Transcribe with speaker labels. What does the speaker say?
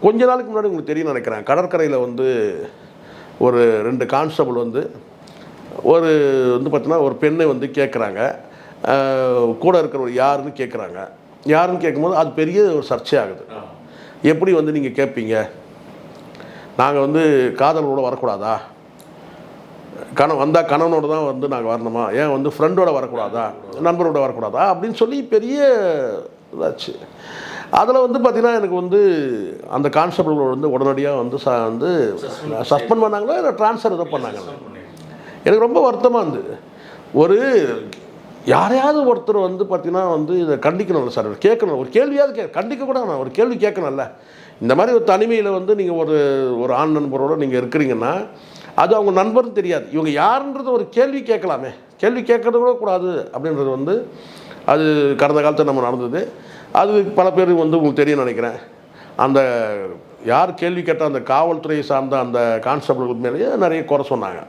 Speaker 1: கொஞ்ச நாளுக்கு முன்னாடி உங்களுக்கு தெரியும் நினைக்கிறேன், கடற்கரையில் வந்து ஒரு 2 கான்ஸ்டபிள் வந்து பார்த்தீங்கன்னா ஒரு பெண்ணை வந்து கேட்குறாங்க, கூட இருக்கிறவர் யாருன்னு கேட்குறாங்க. யாருன்னு கேட்கும்போது அது பெரிய ஒரு சர்ச்சையாகுது. எப்படி வந்து நீங்கள் கேட்பீங்க, நாங்கள் வந்து காதலோடு வரக்கூடாதா, வந்தால் கணவனோடு தான் வந்து நாங்கள் வரணுமா, ஏன் வந்து ஃப்ரெண்டோடு வரக்கூடாதா, நண்பரோட வரக்கூடாதா அப்படின்னு சொல்லி பெரிய இதாச்சு. அதில் வந்து பார்த்திங்கன்னா எனக்கு வந்து அந்த கான்ஸ்டபிள் வந்து உடனடியாக வந்து சஸ்பெண்ட் பண்ணாங்களோ இல்லை ட்ரான்ஸ்ஃபர் எதோ பண்ணாங்க. எனக்கு ரொம்ப வருத்தமாக இருந்தது. ஒரு யாரையாவது ஒருத்தர் வந்து பார்த்திங்கன்னா வந்து இதை கண்டிக்கணும்ல சார், கேட்கணும், ஒரு கேள்வியாவது கண்டிக்கக்கூட நான் ஒரு கேள்வி கேட்கணும்ல. இந்த மாதிரி ஒரு தனிமையில் வந்து நீங்கள் ஒரு ஆண் நண்பரோடு நீங்கள் இருக்கிறீங்கன்னா அது அவங்க நண்பர்னு தெரியாது, இவங்க யாருன்றது ஒரு கேள்வி கேட்கலாமே, கேள்வி கேட்கறது கூட கூடாது அப்படின்றது வந்து அது கடந்த காலத்தில் நம்ம நடந்தது. அது பல பேர் வந்து உங்களுக்கு தெரியும் நினைக்கிறேன். அந்த யார் கேள்வி கேட்டால் அந்த காவல்துறையை சார்ந்த அந்த கான்ஸ்டபிள் மேலேயே நிறைய குறை சொன்னாங்க.